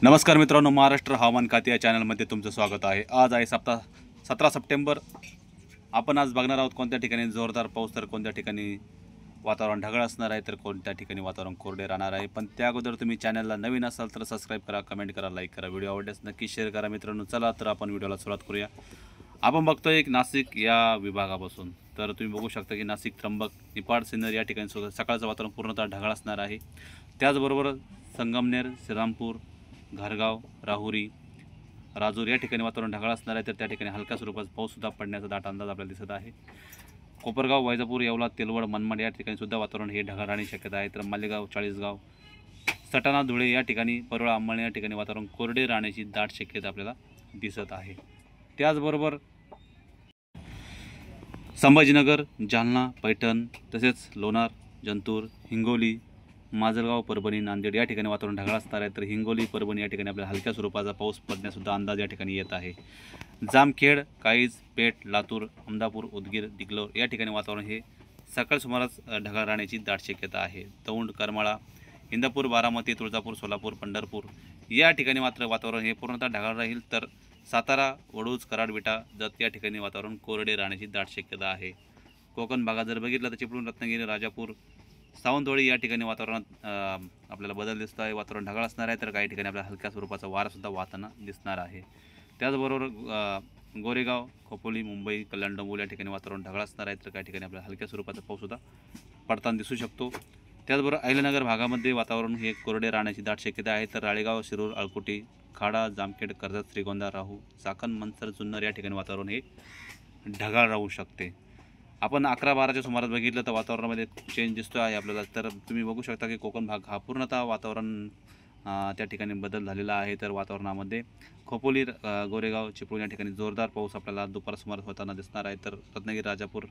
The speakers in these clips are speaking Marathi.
नमस्कार मित्रांनो, महाराष्ट्र हवामान खाते या चॅनलमध्ये तुमचं स्वागत आहे। आज आहे 17 सप्टेंबर। आपण आज बघणार आहोत कोणत्या ठिकाणी जोरदार पाऊस, तर कोणत्या ठिकाणी वातावरण ढगाळ असणार आहे, तर कोणत्या ठिकाणी वातावरण कोरडे राहणार आहे। पण त्या अगोदर तुम्ही चॅनलला नवीन असाल तर सबस्क्राईब करा, कमेंट करा, लाईक करा, व्हिडिओ आवडल्यास नक्की शेअर करा मित्रांनो। चला तर आपण व्हिडिओला सुरुवात करूया। आपण बघतोय एक नाशिक या विभागापासून, तर तुम्ही बघू शकता की नाशिक, त्र्यंबक, निफाड, सिन्नर या ठिकाणी सुद्धा सकाळचं वातावरण पूर्णतः ढगाळ असणार आहे। त्याचबरोबर संगमनेर, श्रीरामपूर, घारगाव, राहुरी, राजूर या ठिकाणी वातावरण ढगाळ असणार आहे, तर त्या ठिकाणी हलक्या स्वरूपाचा पाऊससुद्धा पडण्याचा दाट अंदाज आपल्याला दिसत आहे। कोपरगाव, वैजापूर, येवला, तेलवड, मनमाड या ठिकाणी सुद्धा वातावरण हे ढगाळ राहण्याची शक्यता आहे। तर मालेगाव, चाळीसगाव, सटाणा, धुळे या ठिकाणी, परोळा, अंमळणे या ठिकाणी वातावरण कोरडे राहण्याची दाट शक्यता आपल्याला दिसत आहे। त्याचबरोबर संभाजीनगर, जालना, पैठण, तसेच लोणार, जंतूर, हिंगोली, माजलगाव, परभणी, नांदेड या ठिकाणी वातावरण ढगाळ असणार आहे। तर हिंगोली, परभणी या ठिकाणी आपल्याला हलक्या स्वरूपाचा पाऊस पडण्यासुद्धा अंदाज या ठिकाणी येत आहे। जामखेड, काळीज, पेठ, लातूर, अमदापूर, उदगीर, दिगलोर या ठिकाणी वातावरण हे सकाळ सुमारास ढगाळ राहण्याची दाट शक्यता आहे। दौंड, करमाळा, इंदापूर, बारामती, तुळजापूर, सोलापूर, पंढरपूर या ठिकाणी मात्र वातावरण हे पूर्णतः ढगाळ राहील। तर सातारा, वडूज, कराड, विटा, जत या ठिकाणी वातावरण कोरडे राहण्याची दाट शक्यता आहे। कोकण भागात जर बघितलं तर चिपळूण, रत्नागिरी, राजापूर, सावंतवाडी या ठिकाणी वातावरणात आपल्याला बदल दिसतो आहे। वातावरण ढगाळ असणार आहे, तर काही ठिकाणी आपल्याला हलक्या स्वरूपाचा वारासुद्धा वाहताना दिसणार आहे। त्याचबरोबर गोरेगाव, खोपोली, मुंबई, कल्याण, डोंबिवली या ठिकाणी वातावरण ढगाळ असणार आहे, तर काही ठिकाणी आपल्याला हलक्या स्वरूपाचा पाऊससुद्धा पडताना दिसू शकतो। त्याचबरोबर अहिल्यानगर भागामध्ये वातावरण हे कोरडे राहण्याची दाट शक्यता आहे। तर राळेगाव, शिरूर, अळकुटी, खाडा, जामखेड, कर्जत, श्रीगोंदा, राहू, चाकण, मंचर, जुन्नर या ठिकाणी वातावरण हे ढगाळ राहू शकते। आपण 11-12च्या सुमारास बघितलं तर वातावरणामध्ये चेंज दिसतो आहे आपल्याला। तर तुम्ही बघू शकता की कोकण भाग हा पूर्णतः वातावरण त्या ठिकाणी बदल झालेला आहे। तर वातावरणामध्ये खोपोली, गोरेगाव, चिपळूण या ठिकाणी जोरदार पाऊस आपल्याला दुपार सुमारास होताना दिसणार आहे। तर रत्नागिरी, राजापूर,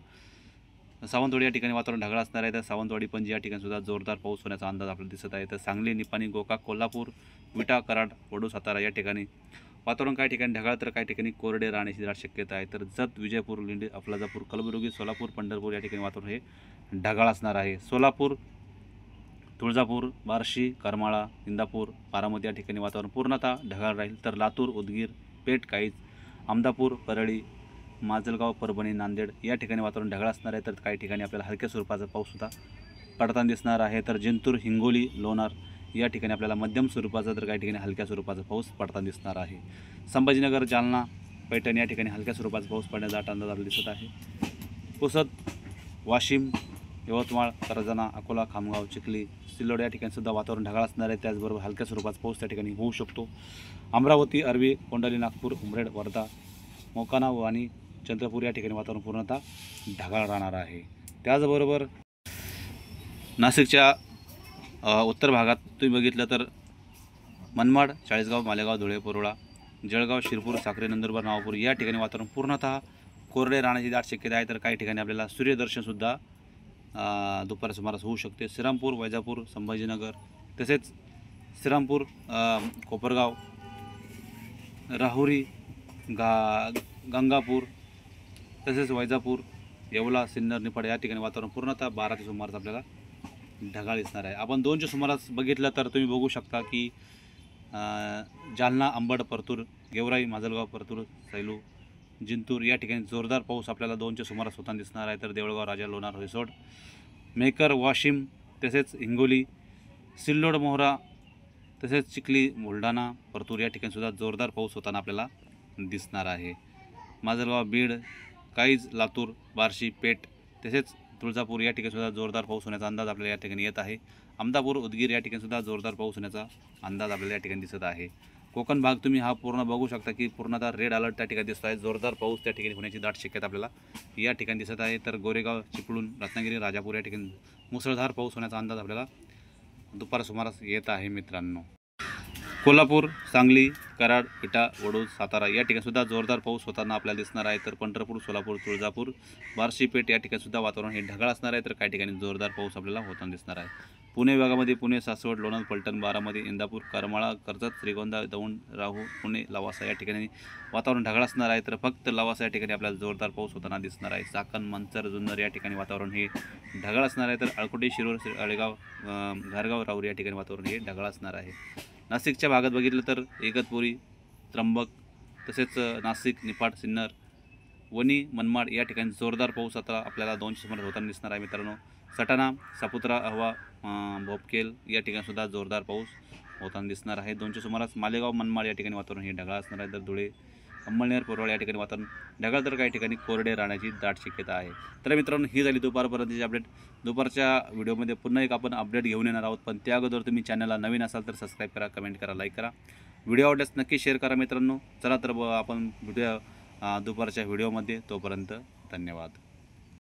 सावंतवाडी या ठिकाणी वातावरण ढगाळ असणार आहे। तर सावंतवाडी, पणजी या ठिकाणी सुद्धा जोरदार पाऊस होण्याचा अंदाज आपल्याला दिसत आहे। तर सांगली, निपाणी, गोकाक, कोल्हापूर, विटा, कराड, वडू, सातारा या ठिकाणी वातावरण काही ठिकाणी ढगाळ, तर काही ठिकाणी कोरडे राहण्याची दाट शक्यता आहे। तर जत, विजयपूर, लिंडी, अफलाजापूर, कलबुर्गी, सोलापूर, पंढरपूर या ठिकाणी वातावरण हे ढगाळ असणार आहे। सोलापूर, तुळजापूर, बार्शी, करमाळा, इंदापूर, बारामती या ठिकाणी वातावरण पूर्णतः ढगाळ राहील। तर लातूर, उदगीर, पेठ, काळीज, अमदापूर, परळी, माजलगाव, परभणी, नांदेड या ठिकाणी वातावरण ढगाळ असणार आहे, तर काही ठिकाणी आपल्याला हलक्या स्वरूपाचा पाऊससुद्धा पडताना दिसणार आहे। तर जिंतूर, हिंगोली, लोणार या ठिकाणी आपल्याला मध्यम स्वरूपाचा, तर काही ठिकाणी हलक्या स्वरूपाचा पाऊस पडताना दिसणार आहे। संभाजीनगर, जालना, पैठण या ठिकाणी हलक्या स्वरूपाचा पाऊस पडण्याचा दाट अंदाज आपल्याला दिसत आहे। पुसद, वाशिम, यवतमाळ, करजाना, अकोला, खामगाव, चिखली, सिल्लोड या ठिकाणी सुद्धा वातावरण ढगाळ असणार आहे। त्याचबरोबर हलक्या स्वरूपाचा पाऊस त्या ठिकाणी होऊ शकतो। अमरावती, अरवी, कोंडाली, नागपूर, उमरेड, वर्धा, मोकाना, वाणी, चंद्रपूर या ठिकाणी वातावरण पूर्णतः ढगाळ राहणार आहे। त्याचबरोबर नाशिकच्या उत्तर भागात तुम्ही बघितलं तर मनमाड, चाळीसगाव, मालेगाव, धुळे, परोळा, जळगाव, शिरपूर, साक्री, नंदुरबार, नवापूर या ठिकाणी वातावरण पूर्णतः कोरडे राहण्याची दाट शक्यता आहे। तर काही ठिकाणी आपल्याला सूर्यदर्शनसुद्धा दुपार सुमारास होऊ शकते। श्रीरामपूर, वैजापूर, संभाजीनगर, तसेच श्रीरामपूर, कोपरगाव, राहुरी, गंगापूर, तसेच वैजापूर, येवला, सिन्नर, निफाड या ठिकाणी वातावरण पूर्णतः 12च्या सुमारास आपल्याला ढगाळ दिसणार आहे। आपण 2च्या सुमारास बघितलं तर तुम्ही बघू शकता की जालना, अंबड, परतूर, गेवराई, माजलगाव, परतूर, सैलू, जिंतूर या ठिकाणी जोरदार पाऊस आपल्याला 2च्या सुमारास होताना दिसणार आहे। तर देऊळगाव, राजा, लोणार, रिसोड, मेकर, वाशिम, तसेच हिंगोली, सिल्लोड, मोहरा, तसेच चिखली, बुलढाणा, परतूर या ठिकाणी सुद्धा जोरदार पाऊस होताना आपल्याला दिसणार आहे। माजलगाव, बीड, काळीज, लातूर, बार्शी, पेठ, तसेच तुळजापूर या ठिकाणी सुद्धा जोरदार पाऊस होण्याचा अंदाज आपल्याला या ठिकाणी येत आहे। अमदापूर, उदगीर या ठिकाणी सुद्धा जोरदार पाऊस होण्याचा अंदाज आपल्याला या ठिकाणी दिसत आहे। कोकण भाग तुम्ही हा पूर्ण बघू शकता की पूर्णतः रेड अलर्ट त्या ठिकाणी दिसत आहे। जोरदार पाऊस त्या ठिकाणी होण्याची दाट शक्यता आपल्याला या ठिकाणी दिसत आहे। तर गोरेगाव, चिपळूण, रत्नागिरी, राजापूर या ठिकाणी मुसळधार पाऊस होण्याचा अंदाज आपल्याला दुपार सुमारास येत आहे मित्रांनो। कोल्हापूर, सांगली, कराड, विटा, वडूज, सातारा या ठिकाणी सुद्धा जोरदार पाऊस होताना आपल्याला दिसणार आहे। तर पंढरपूर, सोलापूर, तुळजापूर, बार्शी, पेठ या ठिकाणी सुद्धा वातावरण हे ढगाळ असणार आहे, तर काही ठिकाणी जोरदार पाऊस आपल्याला होताना दिसणार आहे। पुणे विभागामध्ये पुणे, सासवड, लोणंद, पलटण, बारामती, इंदापूर, करमाळा, कर्जत, श्रीगोंदा, दौंड, राहू, पुणे, लवासा या ठिकाणी वातावरण ढगाळ असणार आहे। तर फक्त लवासा या ठिकाणी आपल्याला जोरदार पाऊस होताना दिसणार आहे। चाकण, मंचर, जुन्नर या ठिकाणी वातावरण हे ढगाळ असणार आहे। तर अळकुटी, शिरूर, अळेगाव, घारगाव, राऊर या ठिकाणी वातावरण हे ढगाळ असणार आहे। नाशिकच्या भागात बघितलं तर इगतपुरी, त्र्यंबक तसेच नाशिक, निफाड, सिन्नर, वणी, मनमाड या ठिकाणी जोरदार पाऊस आता आपल्याला 2च्या सुमारास होताना दिसणार आहे मित्रांनो. सटाणा, सापुत्रा, अहवा, भोपकेल या ठिकाणीसुद्धा जोरदार पाऊस होताना दिसणार आहे 2च्या सुमारास. मालेगाव, मनमाड या ठिकाणी वातावरण हे ढगाळ असणार आहे. तर धुळे, अंमळनेर, परवाळ या ठिकाणी वातावरण ढगाळ तर काही ठिकाणी कोरडे राहण्याची दाट शक्यता आहे. तर मित्रांनो ही झाली दुपारपर्यंतची अपडेट. दुपारच्या व्हिडिओमध्ये पुन्हा एक आपण अपडेट घेऊन येणार आहोत, पण त्या अगोदर तुम्ही चॅनलला नवीन असाल तर सबस्क्राईब करा, कमेंट करा, लाईक करा. व्हिडिओ आवडल्यास नक्की शेअर करा मित्रांनो. चला तर आपण भेटूया दुपारच्या व्हिडिओमध्ये. तोपर्यंत धन्यवाद.